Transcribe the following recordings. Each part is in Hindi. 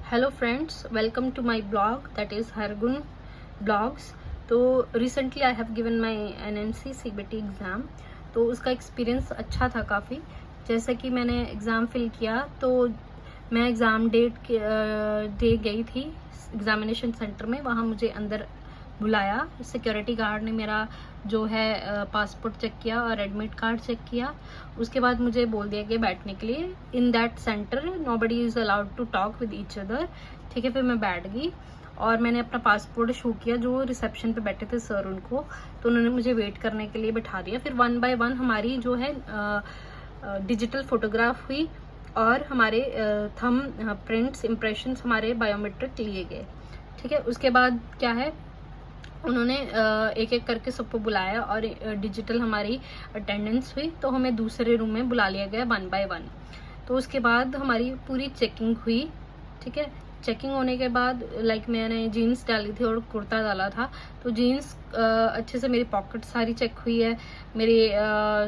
Hello friends, welcome to my blog that is Hargun blogs. तो recently I have given my NMC CBT exam. तो उसका एक्सपीरियंस अच्छा था काफ़ी। जैसे कि मैंने एग्ज़ाम फिल किया तो मैं एग्ज़ाम डे गई थी एग्ज़ामिनेशन सेंटर में। वहाँ मुझे अंदर बुलाया, सिक्योरिटी गार्ड ने मेरा जो है पासपोर्ट चेक किया और एडमिट कार्ड चेक किया। उसके बाद मुझे बोल दिया कि बैठने के लिए in that centre nobody is allowed to talk with each other. ठीक है, फिर मैं बैठ गई और मैंने अपना पासपोर्ट शो किया। जो रिसेप्शन पे बैठे थे सर उनको, तो उन्होंने मुझे वेट करने के लिए बिठा दिया। फिर 1 बाय 1 हमारी जो है डिजिटल फोटोग्राफ हुई और हमारे थंब प्रिंट्स इम्प्रेशंस हमारे बायोमेट्रिक लिए गए। ठीक है, उसके बाद क्या है, उन्होंने एक एक करके सबको बुलाया और डिजिटल हमारी अटेंडेंस हुई। तो हमें दूसरे रूम में बुला लिया गया 1 बाय 1। तो उसके बाद हमारी पूरी चेकिंग हुई। ठीक है, चेकिंग होने के बाद मैंने जीन्स डाली थी और कुर्ता डाला था। तो जीन्स अच्छे से, मेरी पॉकेट सारी चेक हुई है। मेरी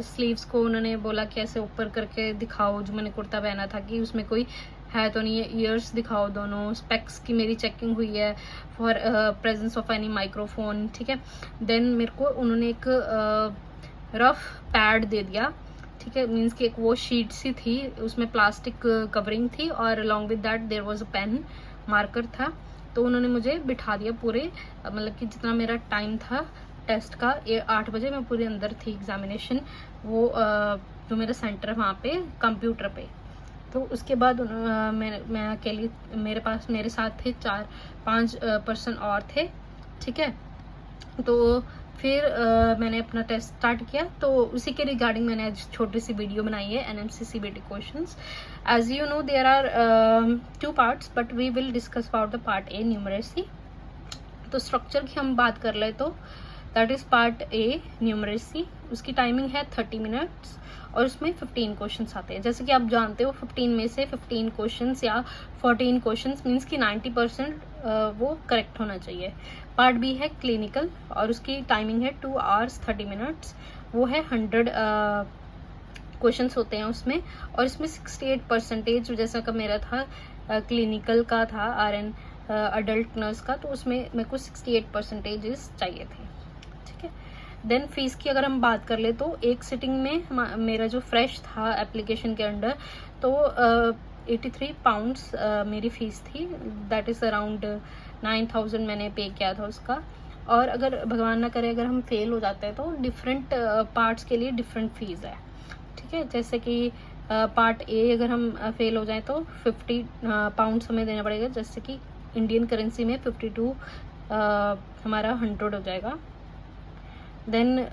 स्लीव्स को उन्होंने बोला कि ऐसे ऊपर करके दिखाओ जो मैंने कुर्ता पहना था, कि उसमें कोई है तो नहीं है। ईयर्स दिखाओ दोनों। स्पेक्स की मेरी चेकिंग हुई है for presence of any microphone. ठीक है, देन मेरे को उन्होंने एक रफ पैड दे दिया। ठीक है, मीन्स कि एक वो शीट सी थी, उसमें प्लास्टिक कवरिंग थी और along with that there was a pen, marker था। तो उन्होंने मुझे बिठा दिया पूरे, मतलब कि जितना मेरा टाइम था टेस्ट का, 8 बजे मैं पूरे अंदर थी एग्जामिनेशन, वो जो मेरा सेंटर है वहाँ पे कंप्यूटर पे। तो उसके बाद मैं अकेली, मेरे साथ थे 4-5 पर्सन और थे। ठीक है, तो फिर मैंने अपना टेस्ट स्टार्ट किया। तो उसी के रिगार्डिंग मैंने आज छोटी सी वीडियो बनाई है, NMC CBT questions. As you know there are 2 parts, but we will discuss about the part A, numeracy. तो स्ट्रक्चर की हम बात कर ले तो that is part A, numeracy. उसकी टाइमिंग है 30 मिनट्स और उसमें 15 क्वेश्चंस आते हैं। जैसे कि आप जानते हो 15 में से 15 क्वेश्चंस या 14 क्वेश्चंस मीन्स कि 90% वो करेक्ट होना चाहिए। पार्ट बी है क्लिनिकल और उसकी टाइमिंग है 2 आवर्स 30 मिनट्स। वो है 100 क्वेश्चंस होते हैं उसमें। और इसमें 68%, जैसा कि मेरा था क्लिनिकल का था, RN अडल्ट नर्स का, तो उसमें मेरे को 68% चाहिए थे। ठीक है, देन फीस की अगर हम बात कर ले तो एक सिटिंग में मेरा जो फ्रेश था एप्लीकेशन के अंडर, तो 83 पाउंड्स मेरी फीस थी। दैट इज़ अराउंड 9000 मैंने पे किया था उसका। और अगर भगवान ना करे अगर हम फेल हो जाते हैं तो डिफरेंट पार्ट्स के लिए डिफरेंट फीस है। ठीक है, जैसे कि पार्ट ए अगर हम फेल हो जाएं तो 50 पाउंड्स हमें देना पड़ेगा, जैसे कि इंडियन करेंसी में 52 हमारा 100 हो जाएगा। देन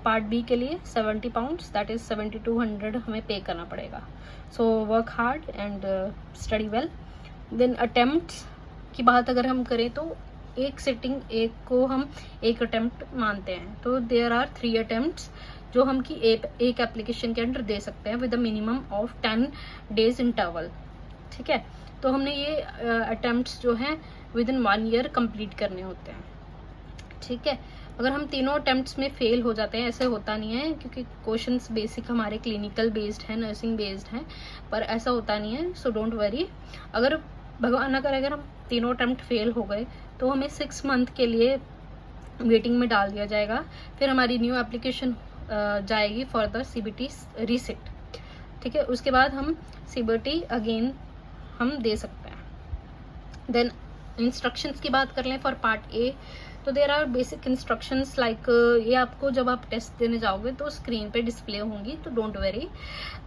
पार्ट बी के लिए 70 पाउंड्स, दैट इज 7200 हमें पे करना पड़ेगा। So work hard and study well. Then attempts की बात अगर हम करें तो एक सिटिंग एक को हम एक अटेम्प्ट मानते हैं। तो देयर आर 3 अटेम्प्ट्स जो हम की एक एप्लीकेशन के अंदर दे सकते हैं with a minimum of 10 days interval. ठीक है, तो हमने ये अटेम्प्ट्स जो हैं विद इन 1 ईयर कंप्लीट करने होते हैं। ठीक है, अगर हम तीनों अटेम्प्ट्स में फेल हो जाते हैं, ऐसे होता नहीं है क्योंकि क्वेश्चंस बेसिक हमारे क्लिनिकल बेस्ड है, नर्सिंग बेस्ड है, पर ऐसा होता नहीं है। So don't worry. अगर भगवान ना करे अगर हम तीनों अटेम्प्ट फेल हो गए तो हमें 6 मंथ के लिए वेटिंग में डाल दिया जाएगा। फिर हमारी न्यू एप्लीकेशन जाएगी फॉर द सीबीटी रीसिट। ठीक है, उसके बाद हम सीबीटी अगेन हम दे सकते हैं। देन इंस्ट्रक्शंस की बात कर लें फॉर पार्ट ए, तो there are basic instructions like, ये आपको जब आप टेस्ट देने जाओगे तो स्क्रीन पे डिस्प्ले होंगी, तो डोंट वेरी।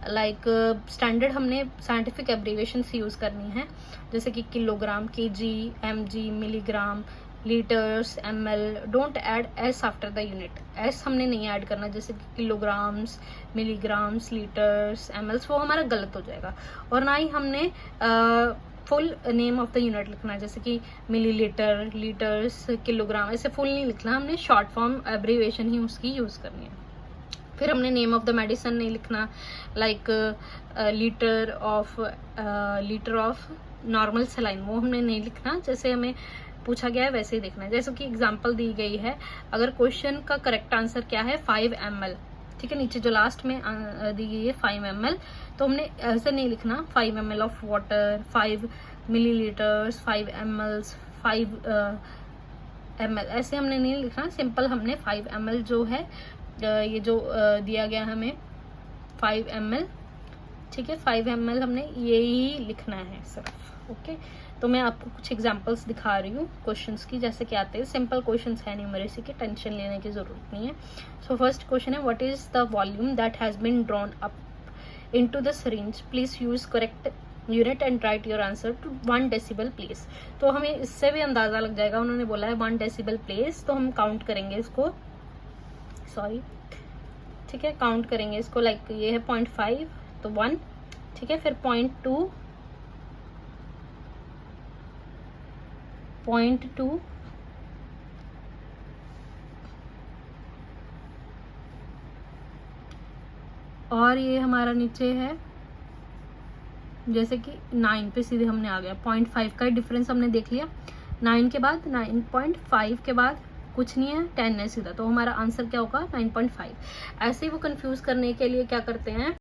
लाइक स्टैंडर्ड हमने साइंटिफिक एब्रीविएशंस यूज़ करनी है, जैसे कि kilogram, KG, MG, milligram, litres, ml। Don't add S after the unit. S हमने नहीं ऐड करना, जैसे कि किलोग्राम्स, मिलीग्राम्स, लीटर्स, mls, वो हमारा गलत हो जाएगा। और ना ही हमने full name of the unit लिखना है, जैसे कि मिलीलीटर, लीटर्स, किलोग्राम, ऐसे फुल नहीं लिखना। हमने शॉर्ट फॉर्म एब्रीविएशन ही उसकी यूज़ करनी है। फिर हमने नेम ऑफ द मेडिसिन नहीं लिखना, like litre of normal saline, वो हमने नहीं लिखना। जैसे हमें पूछा गया है वैसे ही देखना है। जैसे कि एग्जांपल दी गई है, अगर क्वेश्चन का करेक्ट आंसर क्या है 5 ml, ठीक है, नीचे जो लास्ट में दी गई है 5 ml, तो हमने ऐसे नहीं लिखना 5 ml of water, 5 millilitres, 5 ml, 5 ml, ऐसे हमने नहीं लिखना, सिंपल हमने 5 ml जो है ये जो दिया गया हमें 5 ml, ठीक है, 5 ml हमने यही लिखना है सिर्फ। ओके, तो मैं आपको कुछ एग्जांपल्स दिखा रही हूँ क्वेश्चंस की, जैसे कि आते हैं। सिंपल क्वेश्चंस है न्यूमरेसी के, टेंशन लेने की जरूरत नहीं है। सो फर्स्ट क्वेश्चन है, what is the volume that has been drawn up into the syringe, please use correct unit and write your answer to 1 decimal place. तो हमें इससे भी अंदाजा लग जाएगा, उन्होंने बोला है 1 डेसिबल प्लेस, तो हम काउंट करेंगे इसको, सॉरी, ठीक है, काउंट करेंगे इसको, लाइक ये है 0.5 तो 1, ठीक है, फिर 0.2, 0.2, और ये हमारा नीचे है जैसे कि 9 पे सीधे हमने आ गया, 0.5 का डिफरेंस हमने देख लिया। 9 के बाद 9.5 के बाद कुछ नहीं है, 10 है सीधा, तो हमारा आंसर क्या होगा 9.5। ऐसे ही वो कंफ्यूज करने के लिए क्या करते हैं,